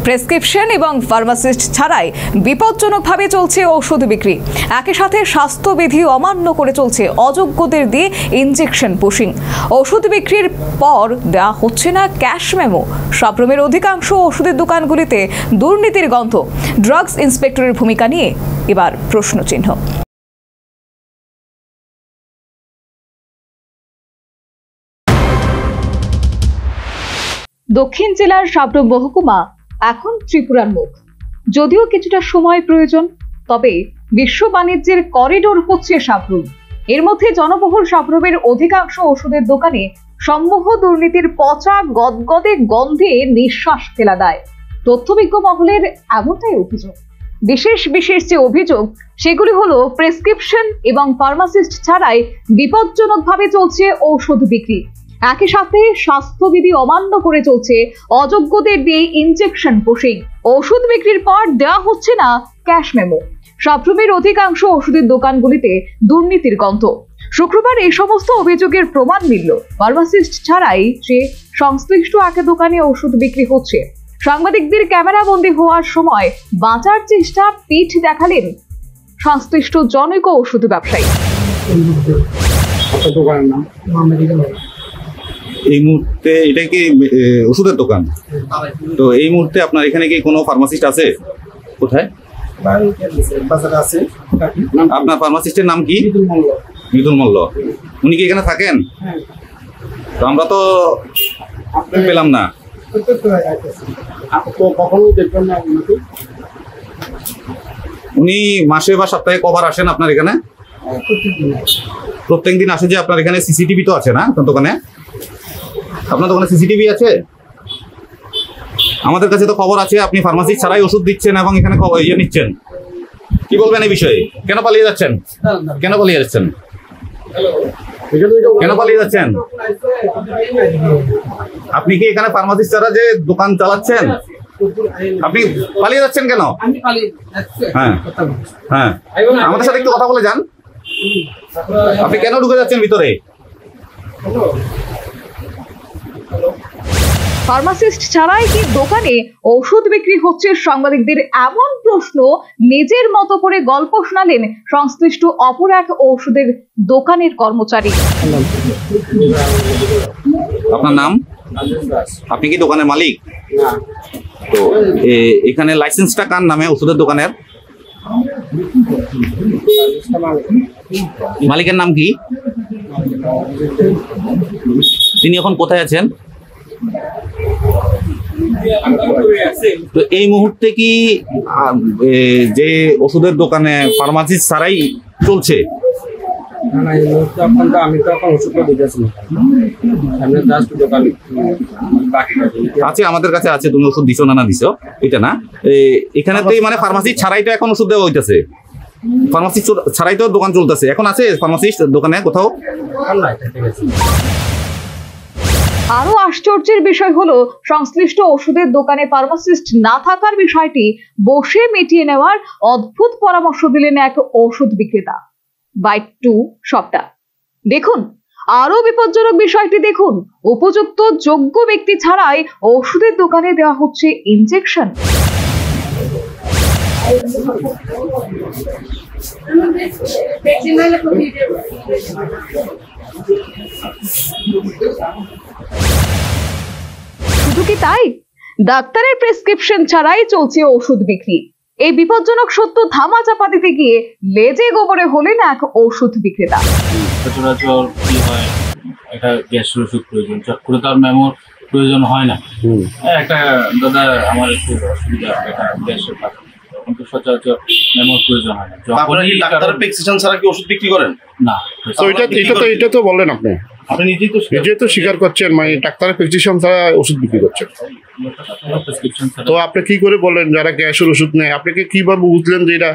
Prescription এবং pharmacist ছাড়াই বিপজ্জনকভাবে চলছে ঔষধ বিক্রি। একই সাথে স্বাস্থ্যবিধি অমান্য করে চলছে অযোগ্যদের দিয়ে ইনজেকশন পুশিং। ওষুধ বিক্রির পর দেওয়া হচ্ছে না ক্যাশ মেমো। সাপ্রমের অধিকাংশ ওষুধের দোকানগুলিতে দুর্নীতির গন্ধ। ড্রাগস ইন্সপেক্টরের ভূমিকা নিয়ে এবার প্রশ্নচিহ্ন। দক্ষিণ জেলার সাপ্রম মহকুমা এখন ত্রিপুরার মুখ। যদিও কিছুটা সময় প্রয়োজন, তবে বিশ্ব বাণিজ্যের করিডোর হচ্ছে সাপ্রম। এর মধ্যে জনবহুল সাপ্রমের অধিকাংশ ওষুধের দোকানে সম্মোহ দুর্নীতির পচা গদগদে গন্ধে নিঃশ্বাস ফেলা দেয়। তথ্যবিজ্ঞ মহলের এমনটাই অভিযোগ। বিশেষ যে অভিযোগ সেগুলি হলো প্রেসক্রিপশন এবং ফার্মাসিস্ট ছাড়াই বিপজ্জনকভাবে চলছে ঔষধ বিক্রি। একই সাথে স্বাস্থ্যবিধি অমান্য করে চলছে অযোগ্যদের দিয়ে ইনজেকশন পুশিং। ওষুধ বিক্রির পর দেওয়া হচ্ছে না ক্যাশ মেমো। সাপ্রমের অধিকাংশ ওষুধের দোকানগুলিতে দুর্নীতির গন্ধ। শুক্রবার এই সমস্ত অভিযোগের প্রমাণ মিলল। ফার্মাসিস্ট ছাড়াই যে সংশ্লিষ্ট একে দোকানে ওষুধ বিক্রি হচ্ছে। সাংবাদিকদের ক্যামেরাবন্দি হওয়ার সময় বাঁচার চেষ্টা পিঠ দেখালেন সংশ্লিষ্ট জনৈক ওষুধ ব্যবসায়ী। এই মুহূর্তে এটা কি ওষুধের দোকান? তো এই মুহূর্তে আপনার এখানে কি কোনো ফার্মাসিস্ট আছে? কোথায় আপনার ফার্মাসিস্টের নাম কি? মৃদুল মল্ল। উনি কি এখানে থাকেন? তো আমরা তো পেলাম না। উনি মাসে বা সপ্তাহে কবার আসেন আপনার এখানে? প্রত্যেক দিন আসে। যে আপনার এখানে সিসিটিভি তো আছে না আপনার দোকানে? আপনার দোকানে সিসিটিভি আছে? আমাদের কাছে তো খবর আছে আপনি ফার্মাসিস্ট ছাড়াই ওষুধ দিচ্ছেন এবং এখানে ইয়ে নিচ্ছেন। কি বলবেন এই বিষয়ে? কেন পালিয়ে যাচ্ছেন? কেন পালিয়ে যাচ্ছেন? কেন পালিয়ে যাচ্ছেন? আপনি কি এখানে ফার্মাসিস্ট ছাড়া যে দোকান চালাচ্ছেন, আপনি পালিয়ে যাচ্ছেন কেন? হ্যাঁ হ্যাঁ, আমাদের সাথে একটু কথা বলে যান। আপনি কেন ঢুকে যাচ্ছেন ভিতরে? ফার্মাসিস্ট ছাড়াই কি দোকানে ওষুধ বিক্রি হচ্ছে? সাংবাদিকদের এমন প্রশ্ন নিজের মতো করে গল্প শোনালেন সংশ্লিষ্ট অপর এক ওষুধের দোকানের কর্মচারী। আপনার নাম? আপনি কি দোকানের মালিক? তো এখানে লাইসেন্সটা কার নামে ওষুধের দোকানের? মালিকের নাম কি? তিনি এখন কোথায় আছেন? তো এই মুহূর্তে কি যে ওষুধের দোকানে ফার্মাসিস্ট ছাড়াই চলছে? আছে, আমাদের কাছে আছে। তুমি ওষুধ দিছো না দিছো এটা না। এখানে তো মানে ফার্মাসিস্ট ছাড়াই তো এখন ওষুধ দেওয়া হইতেছে। ফার্মাসিস্ট ছাড়াই তো দোকান চলতেছে। এখন আছে ফার্মাসিস্ট দোকানে কোথাও? আরো আশ্চর্যের বিষয় হলো সংশ্লিষ্ট ওষুধের দোকানে ফার্মাসিস্ট না থাকার বিষয়টি বসে মিটিয়ে নেওয়ার অদ্ভুত পরামর্শ দিলেন এক ওষুধ বিক্রেতা। বাইট টু সবটা দেখুন। আরো বিপজ্জনক বিষয়টি দেখুন। উপযুক্ত যোগ্য ব্যক্তি ছাড়াই ওষুধের দোকানে দেওয়া হচ্ছে ইনজেকশন। শুধু কি তাই, ডাক্তারের প্রেসক্রিপশন ছাড়াই চলছে ওষুধ বিক্রি। এই বিপজ্জনক সত্য ধামা চাপা দিতে গিয়ে লেজে গোবরে হলেন এক ওষুধ বিক্রেতা। সচরাচর কি হয়, একটা গ্যাসের ওষুধ প্রয়োজন, চট করে তার মেমোর প্রয়োজন হয় না। একটা দাদা আমার একটু অসুবিধা, একটা গ্যাসের পাতা, তখন তো সচরাচর মেমোর প্রয়োজন হয় না। যখনই ডাক্তারের প্রেসক্রিপশন ছাড়া কি ওষুধ বিক্রি করেন? না। তো এটা তো বললেন আপনি নিজে তো স্বীকার করছেন, মানে ডাক্তারের প্রেসক্রিপশন ছাড়া ওষুধ বিক্রি করছেন। তো আপনি কি করে বললেন যারা গ্যাসের ওষুধ নেয়? আপনাকে কিভাবে বুঝলেন যে এটা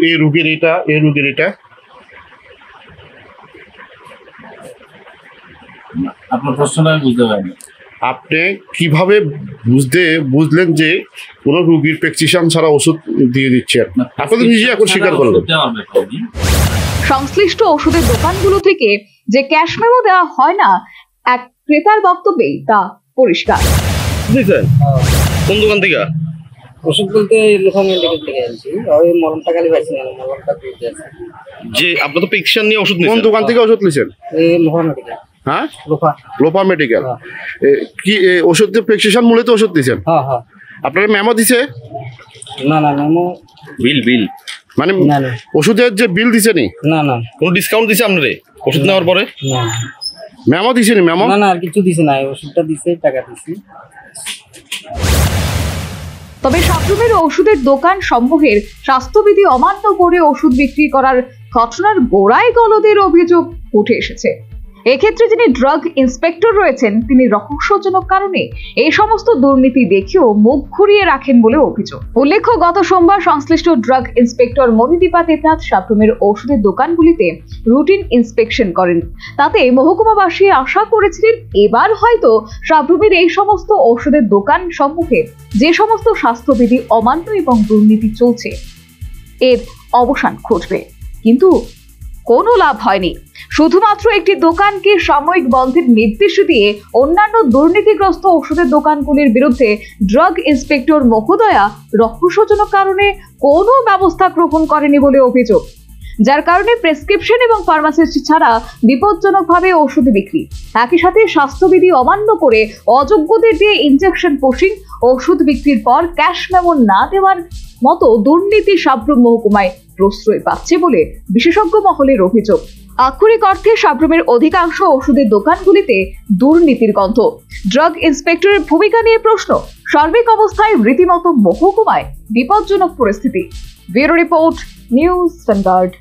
এই রোগের এটা, এই রোগের এটা? আপনার প্রশ্নটা আমি বুঝতে পারিনি। আপনি কিভাবে বুঝলেন যে কোন রোগীর প্রেসক্রিপশন ছাড়া ওষুধ দিয়ে দিচ্ছেন? আপনি তো নিজে এখন স্বীকার করলেন। সংশ্লিষ্ট ওষুধের দোকানগুলো থেকে যে ক্যাশ মেমো দেওয়া হয় না, এক ক্রেতার বক্তব্যে তা পরিষ্কার। কোন দোকান থেকে? ওষুধ বলতে লোকা মেডিকেল থেকে আনছি। ওই মলমটা খালি পাইছি না, মলমটা দিতে আছে। যে আপনার তো প্রেসক্রিপশন নিয়ে ওষুধ কোন নিছেন। দোকান থেকে ওষুধ নিছেন? এই লোকা মেডিকেল। হ্যাঁ, লোকা লোপা মেডিকেল। হ্যাঁ। কি ওষুধ প্রেসক্রিপশন মূলত ওষুধ দিছেন? হ্যাঁ হ্যাঁ। আপনারা মেমো দিছে? না না মেমো বিল মানে না না ওষুধের যে বিল দিছে নি, না না কোন ডিসকাউন্ট দিছে আপনারে ওষুধ নেওয়ার পরে? না মেমো দিছে নি? মেমো না না আর কিছু দিছে না, ওষুধটা দিছে, টাকা দিছি। তবে সাপ্রুমের ওষুধের দোকান সমূহের স্বাস্থ্যবিধি অমান্য করে ওষুধ বিক্রি করার ঘটনার গোড়ায় গলদের অভিযোগ উঠে এসেছে। এক্ষেত্রে যিনি ড্রাগ ইন্সপেক্টর রয়েছেন তিনি রহস্যজনক কারণে এই সমস্ত দুর্নীতি দেখেও মুখ ঘুরিয়ে রাখেন বলে অভিযোগ। উল্লেখ্য, গত সোমবার সংশ্লিষ্ট ড্রাগ ইন্সপেক্টর মণিদীপা দেবনাথ সাপ্রুমের ওষুধের দোকানগুলিতে রুটিন ইন্সপেকশন করেন। তাতে মহকুমাবাসী আশা করেছিলেন এবার হয়তো সাপ্রুমের এই সমস্ত ওষুধের দোকান সমূহে যে সমস্ত স্বাস্থ্যবিধি অমান্য এবং দুর্নীতি চলছে এর অবসান ঘটবে, কিন্তু কোনো লাভ হয়নি। শুধুমাত্র একটি দোকানকে সাময়িক বন্ধের নির্দেশ দিয়ে অন্যান্য দুর্নীতিগ্রস্ত ওষুধের দোকানগুলির বিরুদ্ধে ড্রাগ ইন্সপেক্টর মহোদয়া রহস্যজনক কারণে কোনো ব্যবস্থা গ্রহণ করেনি বলে অভিযোগ, যার কারণে প্রেসক্রিপশন এবং ফার্মাসিস্ট ছাড়া বিপজ্জনকভাবে ওষুধ বিক্রি, একই সাথে স্বাস্থ্যবিধি অমান্য করে অযোগ্যদের দিয়ে ইনজেকশন পুশিং, ওষুধ বিক্রির পর ক্যাশ মেমো না দেওয়ার মতো দুর্নীতি সাপ্রুম মহকুমায় প্রশ্রয় পাচ্ছে বলে বিশেষজ্ঞ মহলের অভিযোগ। আক্ষরিক অর্থে সাপ্রুমের অধিকাংশ ওষুধের দোকানগুলিতে দুর্নীতির গন্ধ। ড্রাগ ইন্সপেক্টরের ভূমিকা নিয়ে প্রশ্ন। সার্বিক অবস্থায় রীতিমতো মহকুমায় বিপজ্জনক পরিস্থিতি। Bureau report, news vanguard.